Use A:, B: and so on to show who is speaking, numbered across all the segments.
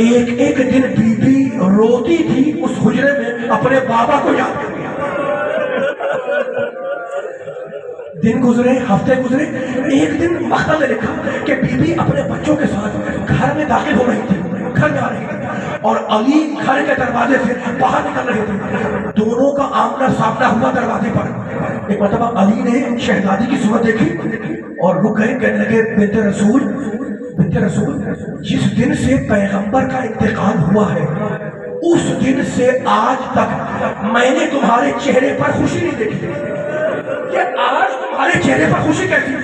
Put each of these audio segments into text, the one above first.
A: ایک ایک دن be be روتی تھی اس حجرے میں اپنے بابا کو یاد کر کے۔ دن گزرے، ہفتے گزرے، ایک دن مختہ نے لکھا کہ بی بی اپنے بچوں کے ساتھ گھر میں داخل ہو رہی تھی، گھر میں آ رہی تھی، اور علی گھر کے دروازے سے باہر نکل رہے تھے۔ دونوں کا آمنا سامنا ہوا دروازے پر۔ ایک مرتبہ علی نے شہزادی کی صورت دیکھی اور رک گئے، کہنے لگے بنت رسول، بنت رسول، جس دن سے پیغمبر کا انتقال ہوا ہے اس دن سے آج تک میں نے تمہارے چہرے پر خوشی نہیں دیکھی۔ کہ آج تمہارے چہرے پر خوشی کیسی؟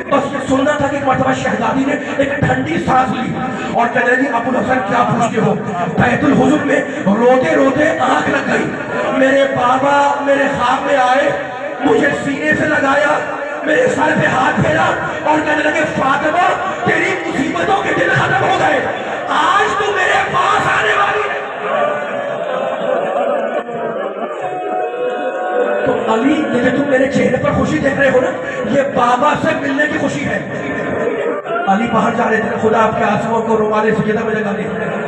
A: بس یہ سننا تھا کہ ایک مرتبہ شہزادی نے ایک ٹھنڈی سانس لی اور کہنے لگی ابو الحسن کیا پوچھتے ہو؟ بیت الحزن میں روتے روتے آنکھ لگ گئی۔ میرے بابا میرے خواب میں آئے، مجھے سینے سے لگایا، میرے سر پہ ہاتھ پھیرا اور کہنے لگے فاطمہ تیری مصیبتوں کے دن ختم ہو گئے، آج تو میرے پاس آنے والی ہے۔ تو علی جیسے تم میرے چہرے پر خوشی دیکھ رہے ہو نا، یہ بابا سے ملنے کی خوشی ہے۔ علی باہر جا رہے تھے، خدا آپ کے آنسوؤں کو رومال سجدہ میں لگا دے۔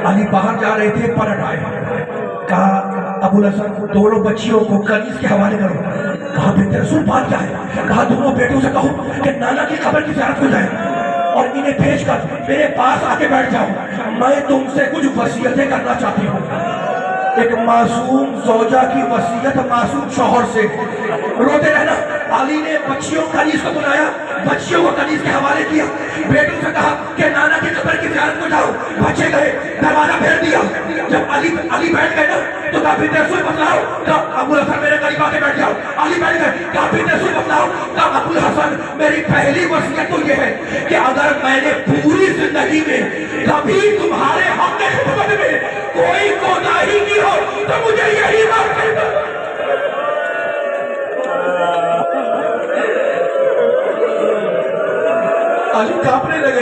A: علی باہر جا رہے تھے، پلٹ آئے، کہا ابو الحسن دونوں بچیوں کو کنیز کے حوالے کرو۔ کہا بنت رسول بات کیا ہے؟ کہا دونوں بیٹوں سے کہو کہ نانا کی قبر کی زیارت ہو جائے اور انہیں بھیج کر میرے پاس آ کے بیٹھ جاؤ، میں تم سے کچھ وصیتیں کرنا چاہتی ہوں۔ ایک معصوم زوجہ کی وصیت معصوم شوہر سے، روتے رہنا۔ علی نے بچیوں کنیز کو بلایا، بچیوں کو کنیز کے حوالے کیا، بیٹوں سے کہا کہ نانا کی قبر کی زیارت کو جاؤ۔ بچے گئے، دروازہ پھیر دیا۔ جب علی بیٹھ گئے نا تو کہا بنت رسول بتلاؤ، کہا ابو الحسن میرے قریب آ کے بیٹھ جاؤ۔ علی بیٹھ گئے، کہا بنت رسول بتلاؤ، کہا ابو الحسن میری پہلی وصیت تو یہ ہے کہ اگر میں نے پوری زندگی میں کبھی تمہارے حق کے خدمت میں کوئی کوتاہی کی ہو تو مجھے یہی معاف کر دو۔ علی کانپنے لگے،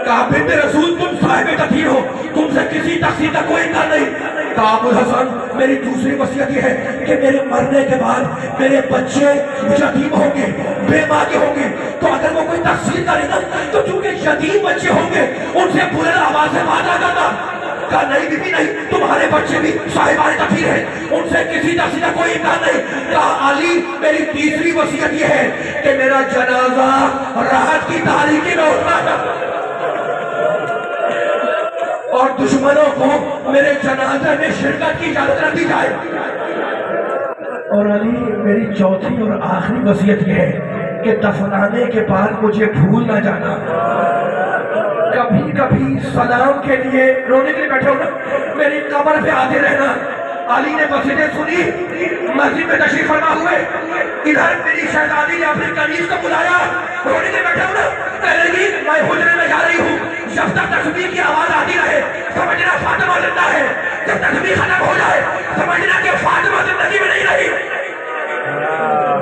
A: کہا بنت رسول تم صاحب تطہیر ہو، تم سے کسی تقصیر کا کوئی انکار نہیں۔ کہا ابو الحسن میری دوسری وصیت یہ ہے کہ میرے مرنے کے بعد میرے بچے یتیم ہوں گے، بے ماں کے ہوں گے، تو اگر وہ کوئی تقصیر کرے نا تو چونکہ یتیم بچے ہوں گے ان سے بلند آواز سے وعدہ کرنا۔ کہا نہیں بی بی نہیں، تمہارے بچے بھی صاحبان تطہیر ہیں، ان سے کسی تقصیر کا کوئی امکان نہیں۔ کہا علی میری تیسری وصیت یہ ہے کہ میرا جنازہ راحت کی تاریکی میں اٹھانا اور دشمنوں کو میرے جنازے میں شرکت کی اجازت نہ دی جائے۔ اور علی میری چوتھی اور آخری وصیت یہ ہے کہ دفنانے کے بعد مجھے بھول نہ جانا، کبھی کبھی سلام کے لیے رونے کے لیے بیٹھے ہونا، میری قبر پہ آتے رہنا۔ علی نے وصیتیں سنی، مسجد میں تشریف فرما ہوئے، ادھر میری شہزادی نے اپنی کنیز کو بلایا، رونے کے لیے بیٹھے ہونا، کہنے لگی میں حجرے میں جا رہی ہوں، جب تک تسبیح کی آواز آتی رہے سمجھنا فاطمہ زندہ ہے، جب تسبیح ختم ہو جائے سمجھنا کہ فاطمہ زندگی میں نہیں رہی۔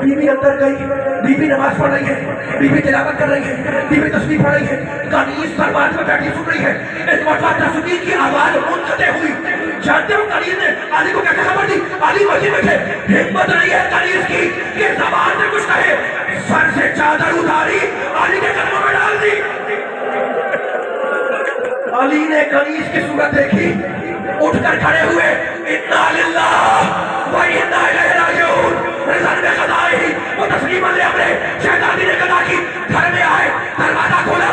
A: بی بی اندر گئی، بی بی نماز پڑھ رہی ہے، بی بی تلاوت کر رہی ہے، بی بی تسبیح پڑھ رہی ہے، کنیز دربار میں بیٹھی سن رہی ہے۔ اس مرتبہ تسبیح کی آواز منقطع ہوئی۔ جانتے ہو کنیز نے علی کو کیسے خبر دی؟ علی مسجد میں تھے، ہمت نہیں ہے کنیز کی کہ زبان سے کچھ کہے، سر سے چادر اتاری علی کے قدموں میں ڈال دی۔ علی نے کنیز کی صورت دیکھی، اٹھ کر کھڑے ہوئے، انا للہ و انا الیہ راجعون، رضا میں قضا ہی وہ تسلیم علیہ امرے۔ شہزادی نے قضا کی، گھر میں آئے، دروازہ کھولا،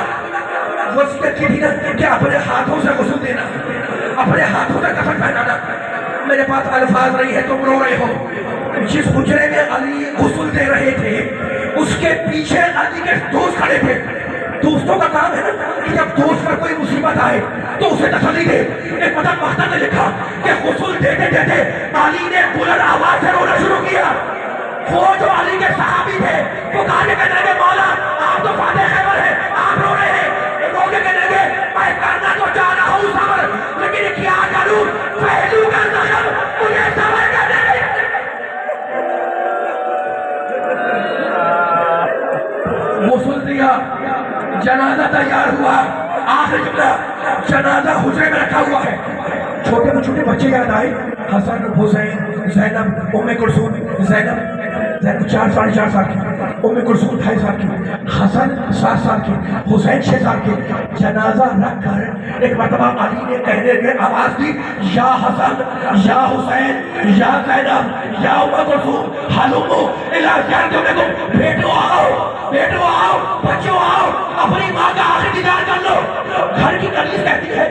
A: وصیت کی تھی نا کہ اپنے ہاتھوں سے غسل دینا، اپنے ہاتھوں سے کفن پہنانا۔ میرے پاس الفاظ نہیں ہے، تم رو رہے ہو۔ جس حجرے میں علی غسل دے رہے تھے اس کے پیچھے علی کے دوست کھڑے تھے۔ دوستوں کا کام ہے نا کہ جب دوست پر کوئی مصیبت آئے تو اسے تسلی دے۔ ایک مطلب مختہ نے لکھا کہ غسل دیتے دیتے علی نے بلند آواز سے رونا شروع کیا۔ وہ جو علی کے صحابی تھے وہ کہا کہ کہنے لگے مولا آپ تو فاتح خیبر ہیں، آپ رو رہے ہیں۔ رو کے کہنے لگے میں کرنا تو چاہ رہا ہوں صبر، لیکن کیا کروں، پہلو کا زخم مجھے صبر کرنے نہیں۔ غسل دیا، جنازہ تیار ہوا، آخر جملہ جنازہ حجرے میں رکھا ہوا ہے۔ چھوٹے چھوٹے بچے یاد آئے، حسن، حسین، زینب، ام کلثوم، زینب زینب 4 ساڑھے 4 سال کی، ام کلثوم 2.5 سال کی، حسن 7 سال کی، حسین 6 سال کے. جنازہ رکھ کر ایک مرتبہ علی نے کہنے کے آواز دی، یا حسن یا حسین یا زینب یا ام کلثوم حلومو الی جرجمکم، بیٹو آؤ، بچوں آؤ، اپنی ماں کا آخری دیدار کر لو. گھر کی کنیز کہتی ہے